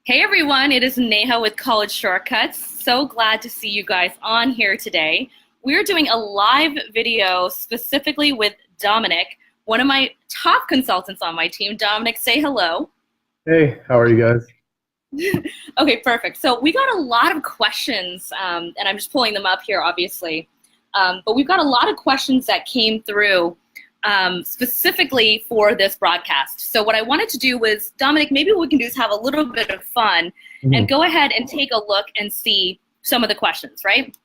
Hey everyone, it is Neha with College Shortcuts. So glad to see you guys on here today. We're doing a live video specifically with Dominic, one of my top consultants on my team. Dominic, say hello. Hey, how are you guys? Okay, perfect. So we got a lot of questions, and I'm just pulling them up here, obviously. But we've got a lot of questions that came through specifically for this broadcast. So what I wanted to do was, Dominic, maybe what we can do is have a little bit of fun and Mhm. go ahead and take a look and see some of the questions, right?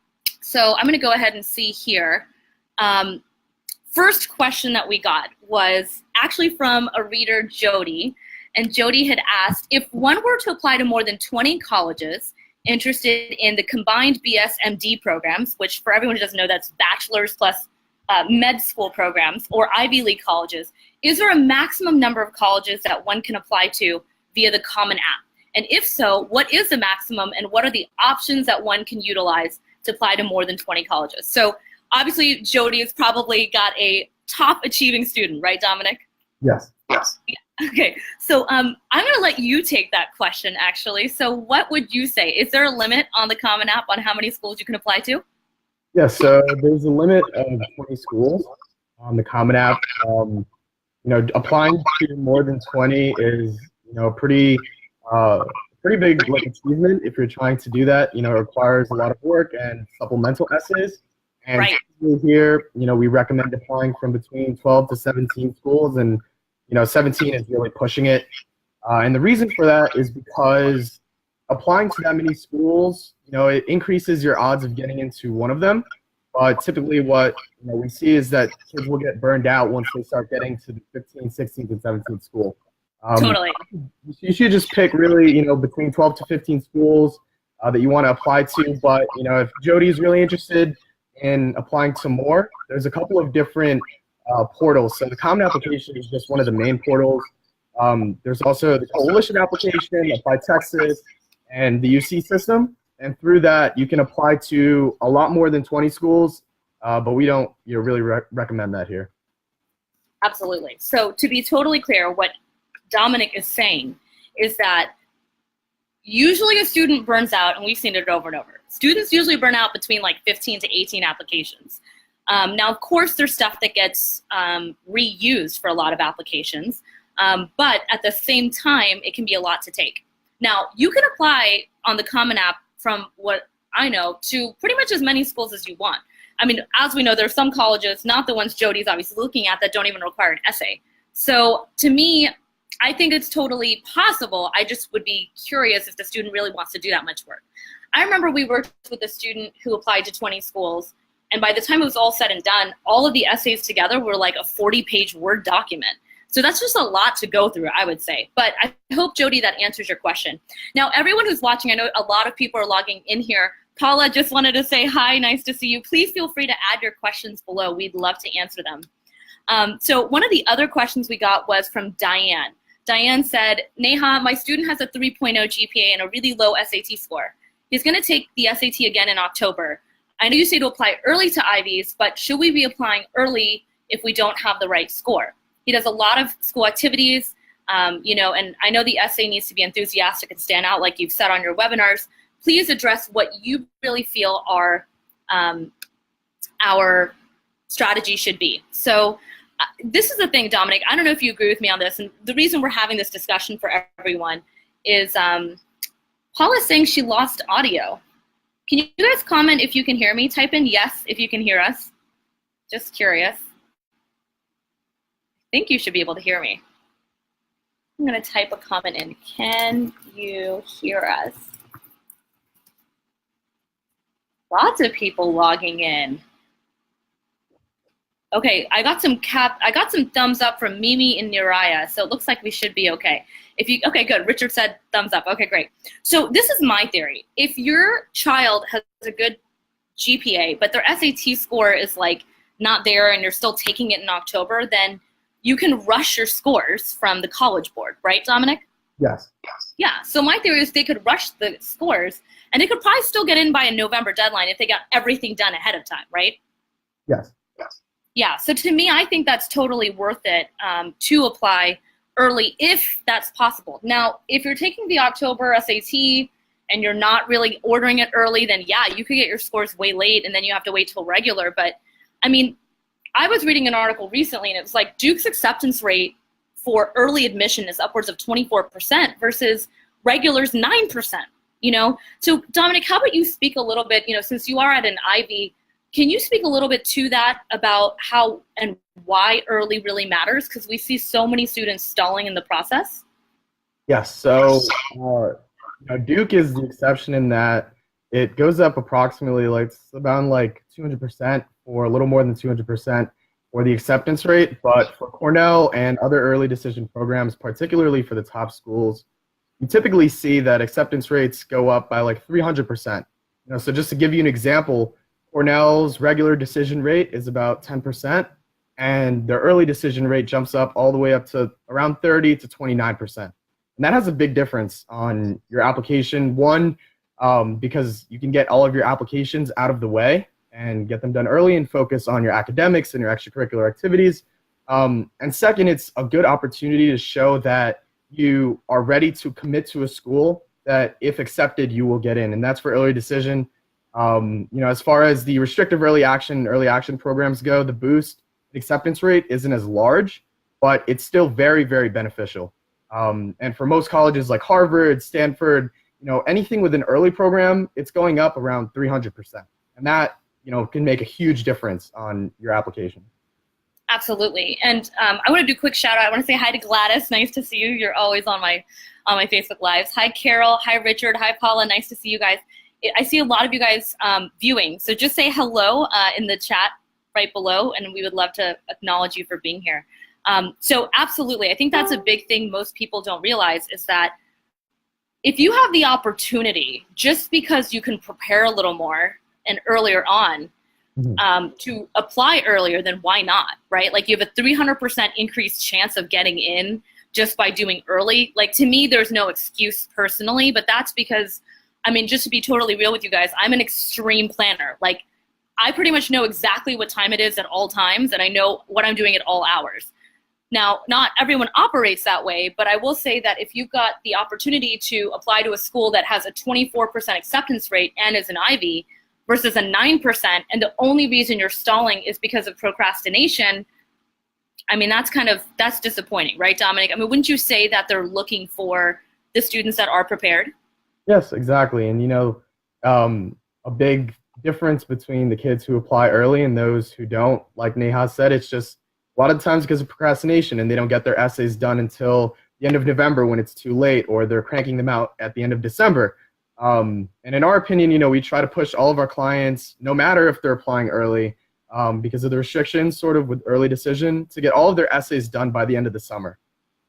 So I'm going to go ahead and see here. Um, First question that we got was actually from a reader, Jody. And Jody had asked, if one were to apply to more than 20 colleges interested in the combined BS-MD programs, which for everyone who doesn't know, that's bachelor's plus med school programs or Ivy League colleges, is there a maximum number of colleges that one can apply to via the Common App? And if so, what is the maximum and what are the options that one can utilize to apply to more than 20 colleges? So obviously, Jody has probably got a top achieving student, right, Dominic? Yes. Yes. Okay, so I'm going to let you take that question, actually. So what would you say? Is there a limit on the Common App on how many schools you can apply to? Yeah, so there's a limit of 20 schools on the Common App. Applying to more than 20 is, uh, pretty big like achievement if you're trying to do that. It requires a lot of work and supplemental essays. And Right. here, we recommend applying from between 12 to 17 schools, and 17 is really pushing it. And the reason for that is because applying to that many schools, it increases your odds of getting into one of them. But typically what we see is that kids will get burned out once they start getting to the 15th, 16th, and 17th school. Um, Totally. you should just pick really, between 12 to 15 schools that you want to apply to. But, if Jody's really interested in applying to more, there's a couple of different portals. So the Common Application is just one of the main portals. There's also the Coalition application, Apply Texas, and the UC system. And through that, you can apply to a lot more than 20 schools, but we don't really recommend that here. Absolutely. So to be totally clear, what Dominic is saying is that usually a student burns out, and we've seen it over and over. Students usually burn out between like 15 to 18 applications. Now, of course, there's stuff that gets reused for a lot of applications, but at the same time, it can be a lot to take. Now, you can apply on the Common App from what I know to pretty much as many schools as you want. I mean, as we know, there are some colleges, not the ones Jody's obviously looking at, that don't even require an essay. So to me, I think it's totally possible. I just would be curious if the student really wants to do that much work. I remember we worked with a student who applied to 20 schools, and by the time it was all said and done, all of the essays together were like a 40-page Word document. So that's just a lot to go through, I would say. But I hope, Jody, that answers your question. Now, everyone who's watching, I know a lot of people are logging in here. Paula just wanted to say hi, nice to see you. Please feel free to add your questions below. We'd love to answer them. So one of the other questions we got was from Diane. Diane said, Neha, my student has a 3.0 GPA and a really low SAT score. He's going to take the SAT again in October. I know you say to apply early to Ivies, but should we be applying early if we don't have the right score? He does a lot of school activities, and I know the essay needs to be enthusiastic and stand out like you've said on your webinars. Please address what you really feel our strategy should be. So this is the thing, Dominic, I don't know if you agree with me on this, and the reason we're having this discussion for everyone is Paula's saying she lost audio. Can you guys comment if you can hear me? Type in yes if you can hear us. Just curious. I think you should be able to hear me. I'm going to type a comment in. Can you hear us? Lots of people logging in. Okay, I got some thumbs up from Mimi and Niraya, so it looks like we should be okay. Okay, good. Richard said thumbs up. Okay, great. So this is my theory. If your child has a good GPA, but their SAT score is like not there and you're still taking it in October, then you can rush your scores from the College Board, right, Dominic? Yes. Yeah, so my theory is they could rush the scores and they could probably still get in by a November deadline if they got everything done ahead of time, right? Yes. Yeah, so to me, I think that's totally worth it to apply early if that's possible. Now, if you're taking the October SAT and you're not really ordering it early, then yeah, you could get your scores way late and then you have to wait till regular. But I mean, I was reading an article recently and it was like Duke's acceptance rate for early admission is upwards of 24% versus regulars 9%, you know? So Dominic, how about you speak a little bit, you know, since you are at an Ivy, can you speak a little bit to that about how and why early really matters? Because we see so many students stalling in the process. Yes. So Duke is the exception in that it goes up approximately like about like 200% or a little more than 200% for the acceptance rate. But for Cornell and other early decision programs, particularly for the top schools, you typically see that acceptance rates go up by like 300%. You know, so just to give you an example, Cornell's regular decision rate is about 10%, and their early decision rate jumps up all the way up to around 30 to 29%. And that has a big difference on your application. One, because you can get all of your applications out of the way and get them done early and focus on your academics and your extracurricular activities. And second, it's a good opportunity to show that you are ready to commit to a school that if accepted, you will get in. And that's for early decision. You know, as far as the restrictive early action programs go, the boost acceptance rate isn't as large, but it's still very, very beneficial. And for most colleges like Harvard, Stanford, you know, anything with an early program, it's going up around 300%. And that, you know, can make a huge difference on your application. Absolutely. And I want to do a quick shout out. I want to say hi to Gladys. Nice to see you. You're always on my Facebook Lives. Hi, Carol. Hi, Richard. Hi, Paula. Nice to see you guys. I see a lot of you guys viewing. So just say hello in the chat right below, and we would love to acknowledge you for being here. So absolutely. I think that's a big thing most people don't realize is that if you have the opportunity, just because you can prepare a little more and earlier on, to apply earlier, then why not, right? Like you have a 300% increased chance of getting in just by doing early. Like to me, there's no excuse personally, but that's because, I mean, just to be totally real with you guys, I'm an extreme planner. Like I pretty much know exactly what time it is at all times, and I know what I'm doing at all hours. Now, not everyone operates that way, but I will say that if you've got the opportunity to apply to a school that has a 24% acceptance rate and is an Ivy, versus a 9%, and the only reason you're stalling is because of procrastination, I mean, that's disappointing, right, Dominic? I mean, wouldn't you say that they're looking for the students that are prepared? Yes, exactly. And, you know, a big difference between the kids who apply early and those who don't, like Neha said, it's just a lot of times because of procrastination and they don't get their essays done until the end of November when it's too late, or they're cranking them out at the end of December. And in our opinion, you know, we try to push all of our clients, no matter if they're applying early, because of the restrictions sort of with early decision, to get all of their essays done by the end of the summer.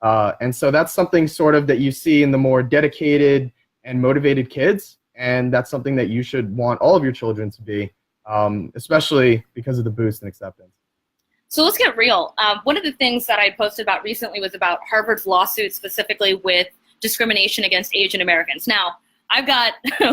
And so that's something sort of that you see in the more dedicated and motivated kids. And that's something that you should want all of your children to be, especially because of the boost in acceptance. So let's get real. One of the things that I posted about recently was about Harvard's lawsuit specifically with discrimination against Asian Americans. Now,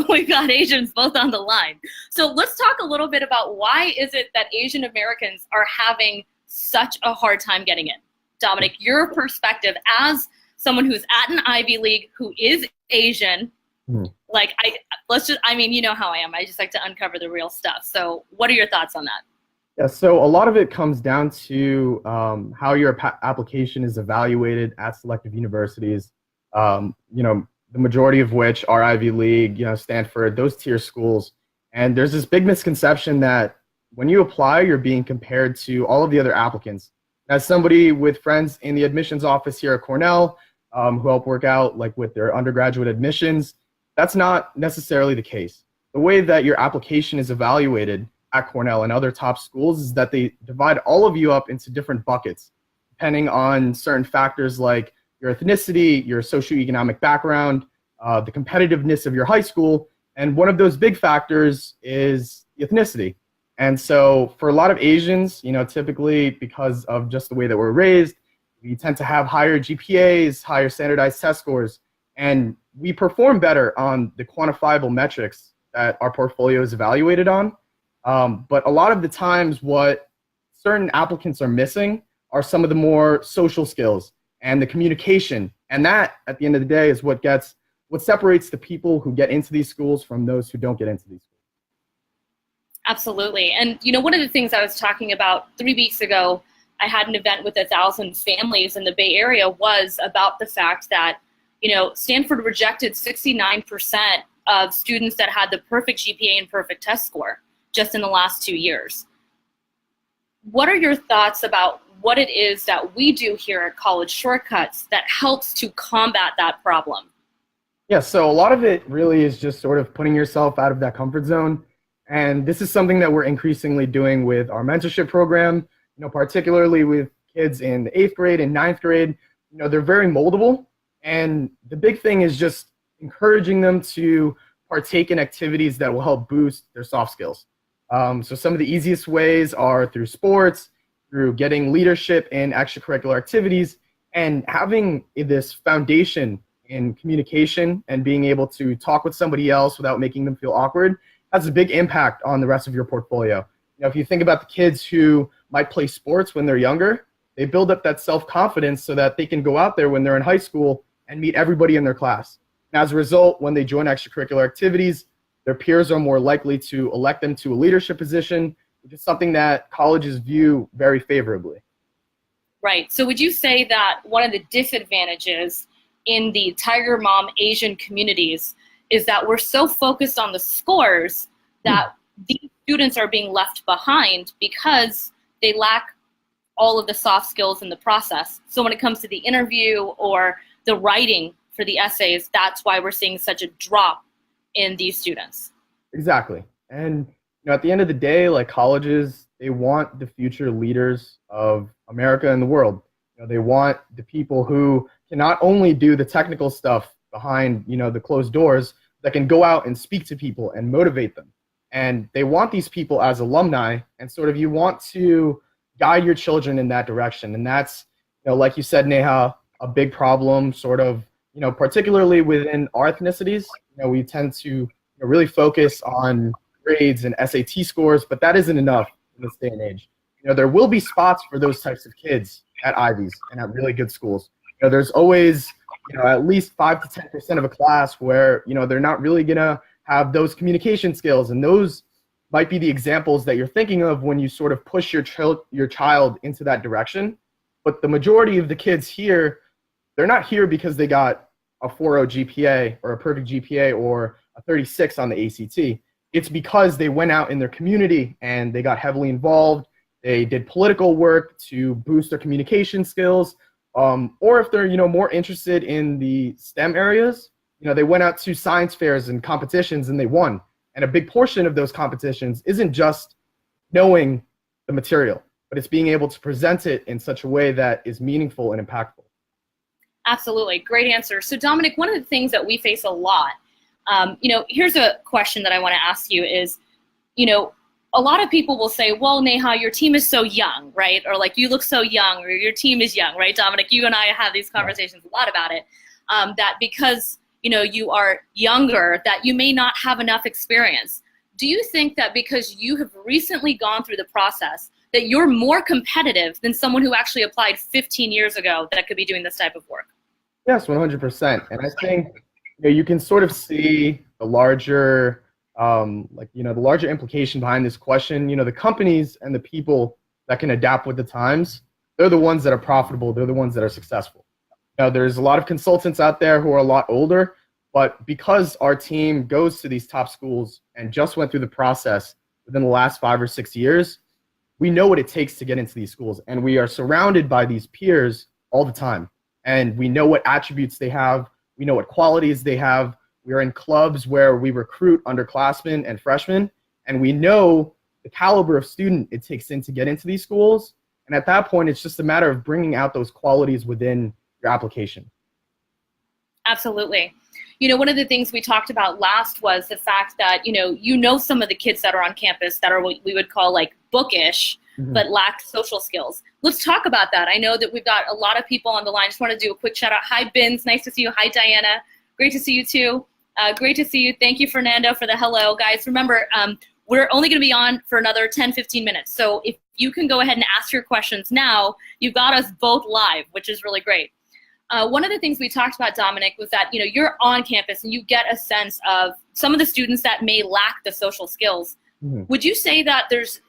we've got Asians both on the line. So let's talk a little bit about why is it that Asian Americans are having such a hard time getting in? Dominic, your perspective as someone who's at an Ivy League, who is Asian, I mean, you know how I am. I just like to uncover the real stuff. So what are your thoughts on that? Yeah, so a lot of it comes down to how your application is evaluated at selective universities. You know, the majority of which are Ivy League, you know, Stanford, those tier schools. And there's this big misconception that when you apply, you're being compared to all of the other applicants. As somebody with friends in the admissions office here at Cornell, who help work out like with their undergraduate admissions, that's not necessarily the case. The way that your application is evaluated at Cornell and other top schools is that they divide all of you up into different buckets, depending on certain factors like your ethnicity, your socioeconomic background, the competitiveness of your high school, and one of those big factors is ethnicity. And so for a lot of Asians, you know, typically because of just the way that we're raised, we tend to have higher GPAs, higher standardized test scores, and we perform better on the quantifiable metrics that our portfolio is evaluated on. But a lot of the times what certain applicants are missing are some of the more social skills and the communication. And that, at the end of the day, is what separates the people who get into these schools from those who don't get into these schools. Absolutely. And, one of the things I was talking about 3 weeks ago, I had an event with 1,000 families in the Bay Area, was about the fact that, Stanford rejected 69% of students that had the perfect GPA and perfect test score just in the last 2 years. What are your thoughts about what it is that we do here at College Shortcuts that helps to combat that problem? Yeah, so a lot of it really is just sort of putting yourself out of that comfort zone. And this is something that we're increasingly doing with our mentorship program, particularly with kids in the 8th grade and 9th grade. They're very moldable. And the big thing is just encouraging them to partake in activities that will help boost their soft skills. So some of the easiest ways are through sports, through getting leadership in extracurricular activities, and having this foundation in communication and being able to talk with somebody else without making them feel awkward has a big impact on the rest of your portfolio. If you think about the kids who might play sports when they're younger, they build up that self-confidence so that they can go out there when they're in high school and meet everybody in their class. And as a result, when they join extracurricular activities, their peers are more likely to elect them to a leadership position, which is something that colleges view very favorably. Right. So would you say that one of the disadvantages in the Tiger Mom Asian communities is that we're so focused on the scores that these students are being left behind because they lack all of the soft skills in the process? So when it comes to the interview or the writing for the essays, that's why we're seeing such a drop in these students. Exactly. And at the end of the day, like colleges, they want the future leaders of America and the world. They want the people who can not only do the technical stuff behind, the closed doors, that can go out and speak to people and motivate them. And they want these people as alumni, and sort of you want to guide your children in that direction. And that's, like you said, Neha, a big problem sort of, particularly within our ethnicities. We tend to really focus on grades and SAT scores, but that isn't enough in this day and age. There will be spots for those types of kids at Ivies and at really good schools. There's always, at least 5 to 10% of a class where, they're not really going to have those communication skills. And those might be the examples that you're thinking of when you sort of push your child into that direction. But the majority of the kids here, they're not here because they got a 4.0 GPA or a perfect GPA or a 36 on the ACT. It's because they went out in their community and they got heavily involved. They did political work to boost their communication skills. Or if they're, more interested in the STEM areas, they went out to science fairs and competitions and they won. And a big portion of those competitions isn't just knowing the material, but it's being able to present it in such a way that is meaningful and impactful. Absolutely. Great answer. So Dominic, one of the things that we face a lot, here's a question that I want to ask you is, a lot of people will say, well, Neha, your team is so young, right? Or like, you look so young, or your team is young, right? Dominic, you and I have these conversations a lot about it, that because, you are younger, that you may not have enough experience. Do you think that because you have recently gone through the process, that you're more competitive than someone who actually applied 15 years ago that could be doing this type of work? Yes, 100%. And I think, you can sort of see the larger the larger implication behind this question. The companies and the people that can adapt with the times, they're the ones that are profitable. They're the ones that are successful. Now, there's a lot of consultants out there who are a lot older, but because our team goes to these top schools and just went through the process within the last 5 or 6 years, we know what it takes to get into these schools. And we are surrounded by these peers all the time. And we know what attributes they have. We know what qualities they have. We're in clubs where we recruit underclassmen and freshmen, and we know the caliber of student it takes in to get into these schools. And at that point, it's just a matter of bringing out those qualities within your application. Absolutely. One of the things we talked about last was the fact that, some of the kids that are on campus that are what we would call like bookish, but lack social skills. Let's talk about that. I know that we've got a lot of people on the line. Just want to do a quick shout out. Hi, Bins. Nice to see you. Hi, Diana. Great to see you too. Great to see you. Thank you, Fernando, for the hello. Guys, remember, we're only going to be on for another 10, 15 minutes. So if you can go ahead and ask your questions now, you've got us both live, which is really great. One of the things we talked about, Dominic, was that, you're on campus and you get a sense of some of the students that may lack the social skills. Mm-hmm. Would you say that there's,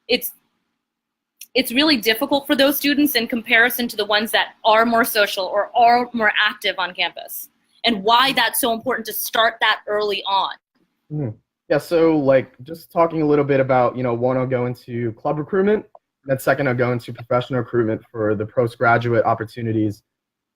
it's really difficult for those students in comparison to the ones that are more social or are more active on campus, and why that's so important to start that early on? Mm-hmm. Yeah, so like just talking a little bit about, one, I'll go into club recruitment, and then second, I'll go into professional recruitment for the postgraduate opportunities.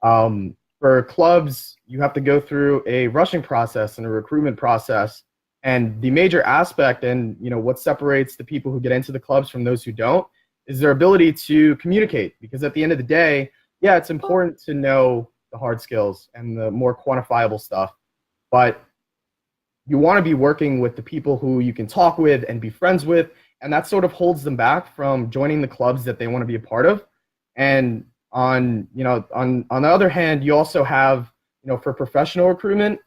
For clubs, you have to go through a rushing process and a recruitment process. And the major aspect and, what separates the people who get into the clubs from those who don't is their ability to communicate. Because at the end of the day, yeah, it's important to know the hard skills and the more quantifiable stuff, but you want to be working with the people who you can talk with and be friends with, and that sort of holds them back from joining the clubs that they want to be a part of. And on the other hand, you also have, for professional recruitment,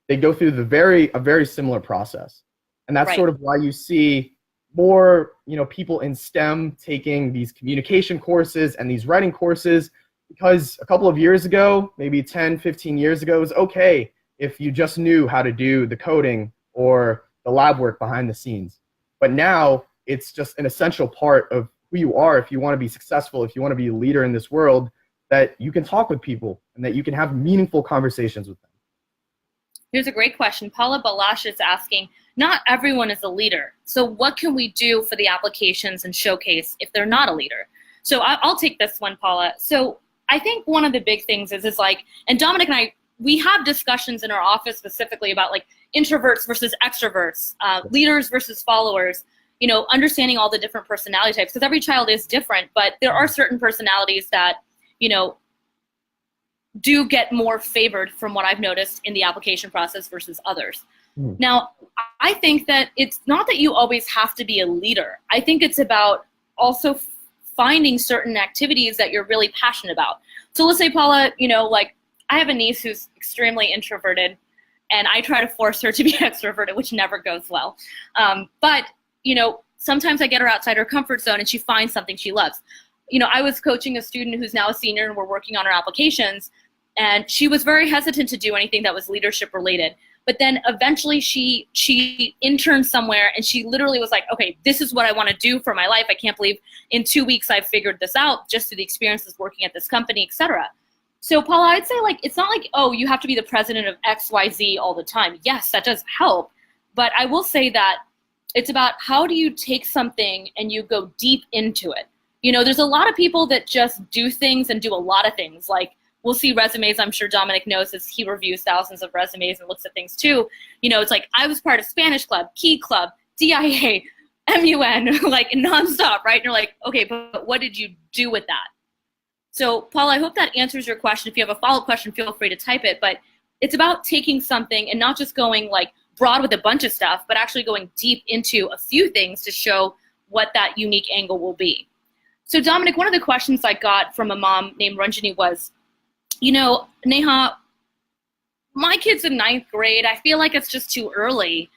they go through a very similar process. And that's right. Sort of why you see more, people in STEM taking these communication courses and these writing courses, because a couple of years ago, maybe 10, 15 years ago, it was okay if you just knew how to do the coding or the lab work behind the scenes. But now it's just an essential part of who you are if you want to be successful, if you want to be a leader in this world, that you can talk with people and that you can have meaningful conversations with them. Here's a great question. Paula Balash is asking, not everyone is a leader. So what can we do for the applications and showcase if they're not a leader? So I'll take this one, Paula. So I think one of the big things is like, and Dominic and I, we have discussions in our office specifically about like introverts versus extroverts, leaders versus followers, understanding all the different personality types, because every child is different, but there are certain personalities that, do get more favored from what I've noticed in the application process versus others. Mm. Now, I think that it's not that you always have to be a leader. I think it's about also finding certain activities that you're really passionate about. So let's say, Paula, like I have a niece who's extremely introverted, and I try to force her to be extroverted, which never goes well. But sometimes I get her outside her comfort zone and she finds something she loves. I was coaching a student who's now a senior and we're working on her applications, and she was very hesitant to do anything that was leadership related. But then eventually she interned somewhere, and she literally was like, okay, this is what I want to do for my life. I can't believe in 2 weeks I've figured this out just through the experiences working at this company, etc. So Paula, I'd say like, it's not like, oh, you have to be the president of XYZ all the time. Yes, that does help. But I will say that it's about how do you take something and you go deep into it. There's a lot of people that just do things and do a lot of things. Like we'll see resumes, I'm sure Dominic knows as he reviews thousands of resumes and looks at things too. It's like, I was part of Spanish Club, Key Club, DIA, MUN, like nonstop, right? And you're like, okay, but what did you do with that? So Paul, I hope that answers your question. If you have a follow-up question, feel free to type it. But it's about taking something and not just going like broad with a bunch of stuff, but actually going deep into a few things to show what that unique angle will be. So Dominic, one of the questions I got from a mom named Ranjani was, Neha, my kid's in 9th grade. I feel like it's just too early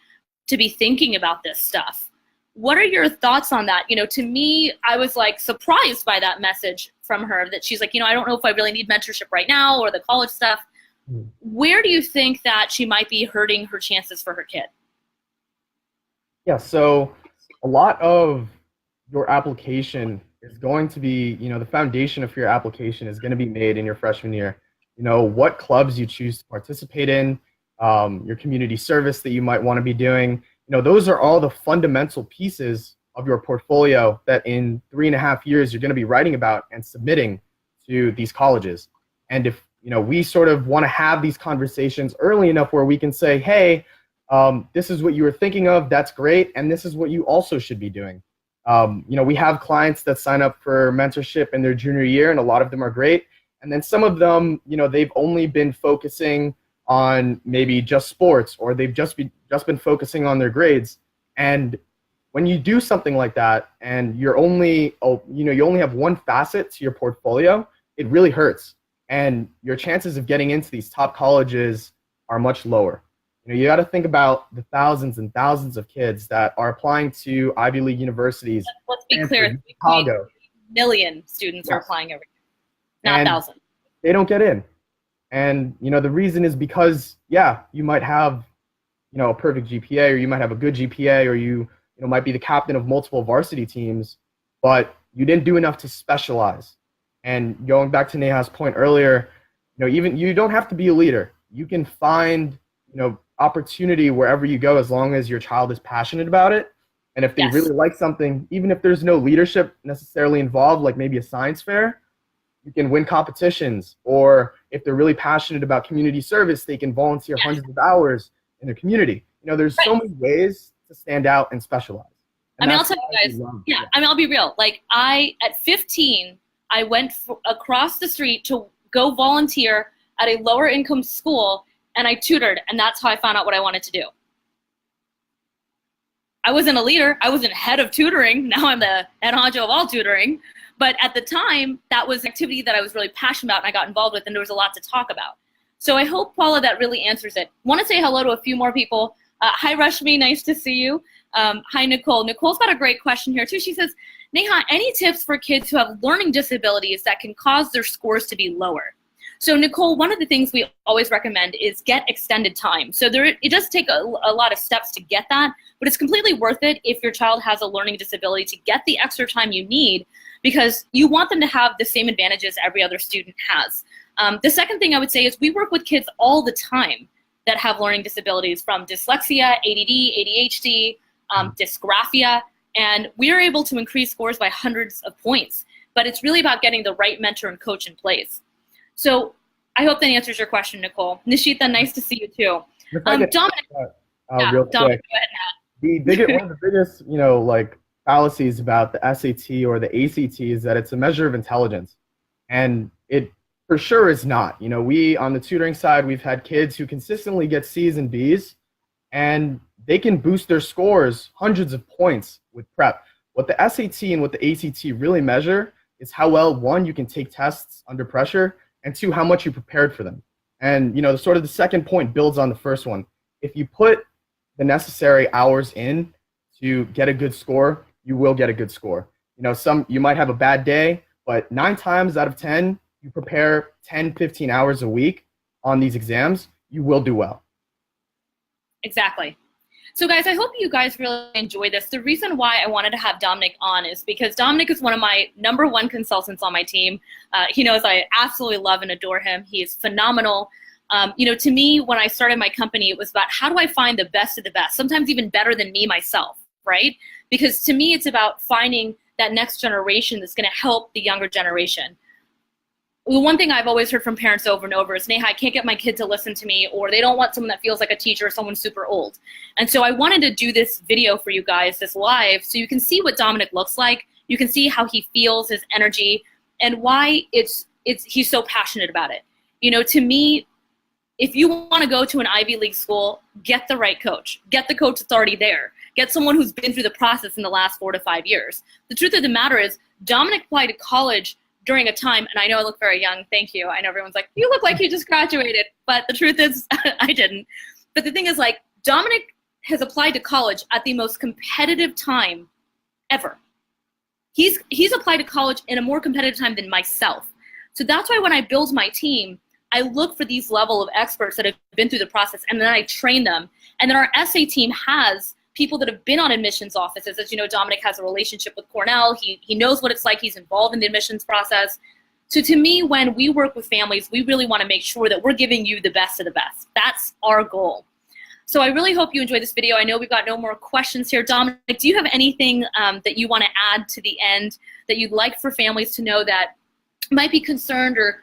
to be thinking about this stuff. What are your thoughts on that? To me, I was like surprised by that message from her that she's like, I don't know if I really need mentorship right now or the college stuff. Where do you think that she might be hurting her chances for her kid? Yeah, so a lot of your application is going to be, the foundation of your application is going to be made in your freshman year. What clubs you choose to participate in, your community service that you might want to be doing. Those are all the fundamental pieces of your portfolio that in 3.5 years you're going to be writing about and submitting to these colleges. And if we sort of want to have these conversations early enough where we can say, hey, this is what you were thinking of, that's great, and this is what you also should be doing. We have clients that sign up for mentorship in their junior year, and a lot of them are great. And then some of them, they've only been focusing on maybe just sports, or they've just been focusing on their grades. And when you do something like that, and you only have one facet to your portfolio, it really hurts. And your chances of getting into these top colleges are much lower. You got to think about the thousands and thousands of kids that are applying to Ivy League universities. Let's be clear, Chicago. Million students are applying every year, not thousands. they don't get in. And, the reason is because, yeah, you might have, a perfect GPA, or you might have a good GPA, or you might be the captain of multiple varsity teams, but you didn't do enough to specialize. And going back to Neha's point earlier, even you don't have to be a leader. You can find, opportunity wherever you go, as long as your child is passionate about it. And if they Yes. really like something, even if there's no leadership necessarily involved, like maybe a science fair, you can win competitions. Or if they're really passionate about community service, they can volunteer Yes. hundreds of hours in their community. There's so many ways to stand out and specialize. And I'll that's tell you what I guys, love. yeah, I'll be real. Like at 15, I went across the street to go volunteer at a lower income school, and I tutored, and that's how I found out what I wanted to do. I wasn't a leader. I wasn't head of tutoring. Now I'm the head honcho of all tutoring. But at the time, that was an activity that I was really passionate about and I got involved with, and there was a lot to talk about. So I hope, Paula, that really answers it. Want to say hello to a few more people. Hi, Rashmi. Nice to see you. Hi, Nicole. Nicole's got a great question here, too. She says, Neha, any tips for kids who have learning disabilities that can cause their scores to be lower? So, Nicole, one of the things we always recommend is get extended time. So it does take a lot of steps to get that, but it's completely worth it if your child has a learning disability to get the extra time you need, because you want them to have the same advantages every other student has. The second thing I would say is we work with kids all the time that have learning disabilities, from dyslexia, ADD, ADHD, dysgraphia, and we are able to increase scores by hundreds of points. But it's really about getting the right mentor and coach in place. So I hope that answers your question, Nicole. Nishita, nice to see you too. Dominic, Real Dominic, quick. go ahead, One of the biggest, like fallacies about the SAT or the ACT is that it's a measure of intelligence, and it for sure is not. We on the tutoring side, we've had kids who consistently get C's and B's, and they can boost their scores hundreds of points with prep. What the SAT and what the ACT really measure is how well, one, you can take tests under pressure, and two, how much you prepared for them. And the second point builds on the first one. If you put the necessary hours in to get a good score, you will get a good score. You might have a bad day, but 9 times out of 10, you prepare 10, 15 hours a week on these exams, you will do well. Exactly. So guys, I hope you guys really enjoyed this. The reason why I wanted to have Dominic on is because Dominic is one of my #1 consultants on my team. He knows I absolutely love and adore him. He is phenomenal. To me, when I started my company, it was about how do I find the best of the best, sometimes even better than me myself, right? Because to me, it's about finding that next generation that's going to help the younger generation. The one thing I've always heard from parents over and over is, Neha, I can't get my kid to listen to me, or they don't want someone that feels like a teacher or someone super old. And so I wanted to do this video for you guys, this live, so you can see what Dominic looks like. You can see how he feels, his energy, and why he's so passionate about it. To me, if you want to go to an Ivy League school, get the right coach. Get the coach that's already there. Get someone who's been through the process in the last 4 to 5 years. The truth of the matter is, Dominic applied to college during a time, and I know I look very young, thank you. I know everyone's like, you look like you just graduated, but the truth is, I didn't. But the thing is, Dominic has applied to college at the most competitive time ever. He's applied to college in a more competitive time than myself. So that's why when I build my team, I look for these level of experts that have been through the process, and then I train them. And then our SA team has people that have been on admissions offices. As you know, Dominic has a relationship with Cornell. He knows what it's like. He's involved in the admissions process. So to me, when we work with families, we really want to make sure that we're giving you the best of the best. That's our goal. So I really hope you enjoyed this video. I know we've got no more questions here. Dominic, do you have anything that you want to add to the end that you'd like for families to know that might be concerned or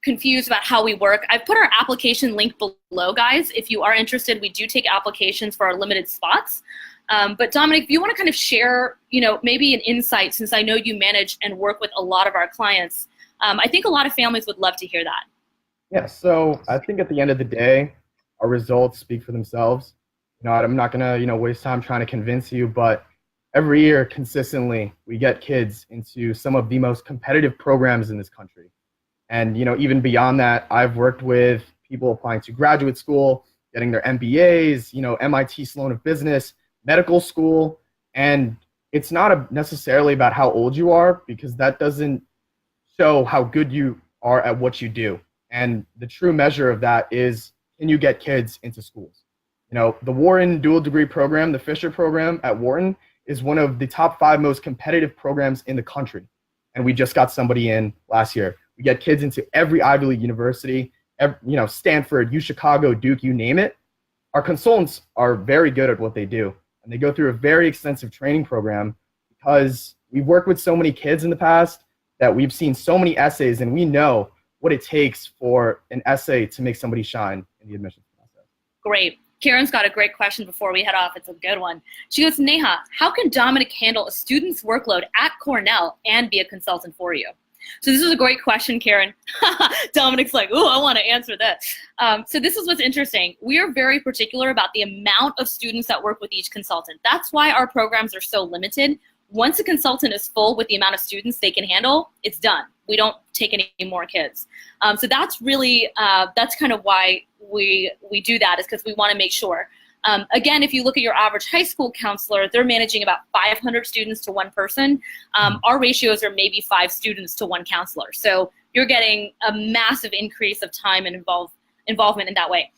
confused about how we work? I've put our application link below, guys. If you are interested, we do take applications for our limited spots. But Dominic, if you want to kind of share, maybe an insight, since I know you manage and work with a lot of our clients, I think a lot of families would love to hear that. Yeah, so I think at the end of the day, our results speak for themselves. I'm not going to, waste time trying to convince you, but every year consistently, we get kids into some of the most competitive programs in this country. And, even beyond that, I've worked with people applying to graduate school, getting their MBAs, MIT Sloan of Business, medical school. And it's not necessarily about how old you are, because that doesn't show how good you are at what you do. And the true measure of that is, can you get kids into schools? You know, the Wharton dual degree program, the Fisher program at Wharton, is one of the top 5 most competitive programs in the country. And we just got somebody in last year. We get kids into every Ivy League university, Stanford, Chicago, Duke, you name it. Our consultants are very good at what they do. And they go through a very extensive training program because we've worked with so many kids in the past that we've seen so many essays, and we know what it takes for an essay to make somebody shine in the admissions process. Great. Karen's got a great question before we head off. It's a good one. She goes, Neha, how can Dominic handle a student's workload at Cornell and be a consultant for you? So this is a great question, Karen. Dominic's like, ooh, I want to answer that. So this is what's interesting. We are very particular about the amount of students that work with each consultant. That's why our programs are so limited. Once a consultant is full with the amount of students they can handle, it's done. We don't take any more kids. So that's really, that's kind of why we do that, is because we want to make sure. Again, if you look at your average high school counselor, they're managing about 500 students to one person. Our ratios are maybe 5 students to 1 counselor. So you're getting a massive increase of time and involvement in that way.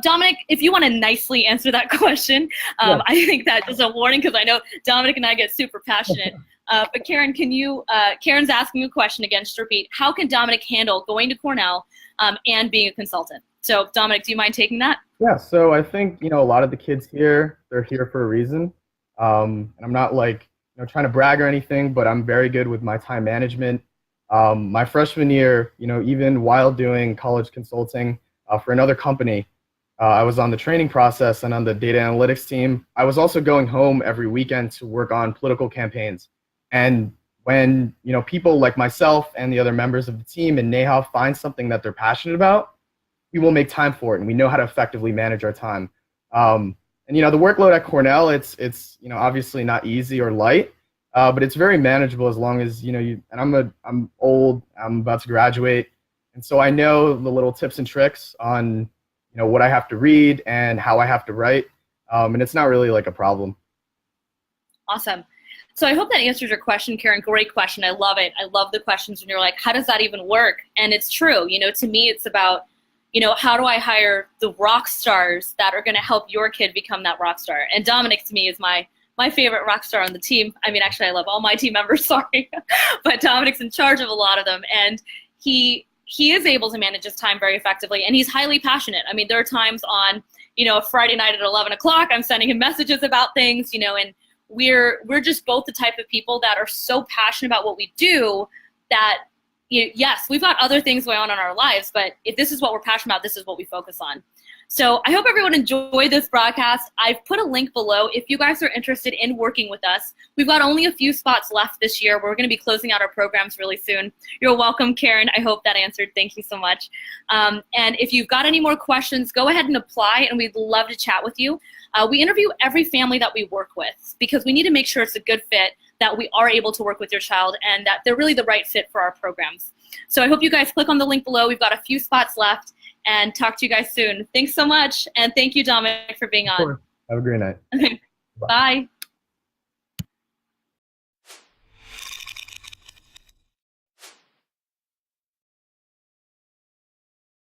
Dominic, if you want to nicely answer that question, Yeah. I think that's just a warning, because I know Dominic and I get super passionate. But Karen, Karen's asking a question again, just to repeat, how can Dominic handle going to Cornell and being a consultant? So Dominic, do you mind taking that? Yeah, so I think, a lot of the kids here, they're here for a reason. And I'm not trying to brag or anything, but I'm very good with my time management. My freshman year, even while doing college consulting for another company, I was on the training process and on the data analytics team. I was also going home every weekend to work on political campaigns. And when, people like myself and the other members of the team and Neha find something that they're passionate about, we will make time for it, and we know how to effectively manage our time. And the workload at Cornell, it's obviously not easy or light, but it's very manageable as long as and I'm old, I'm about to graduate, and so I know the little tips and tricks on what I have to read and how I have to write, and it's not really like a problem. Awesome. So I hope that answers your question, Karen. Great question. I love it. I love the questions when you're like, how does that even work? And it's true. To me, it's about how do I hire the rock stars that are going to help your kid become that rock star? And Dominic, to me, is my favorite rock star on the team. I mean, actually, I love all my team members, sorry. But Dominic's in charge of a lot of them. And he is able to manage his time very effectively. And he's highly passionate. I mean, there are times on, a Friday night at 11 o'clock, I'm sending him messages about things, and we're just both the type of people that are so passionate about what we do that, yes, we've got other things going on in our lives, but if this is what we're passionate about, this is what we focus on. So I hope everyone enjoyed this broadcast. I've put a link below if you guys are interested in working with us. We've got only a few spots left this year. We're going to be closing out our programs really soon. You're welcome, Karen. I hope that answered. Thank you so much. And if you've got any more questions, go ahead and apply, and we'd love to chat with you. We interview every family that we work with because we need to make sure it's a good fit, that we are able to work with your child, and that they're really the right fit for our programs. So I hope you guys click on the link below. We've got a few spots left, and talk to you guys soon. Thanks so much, and thank you, Dominic, for being on. Sure. Have a great night. Bye.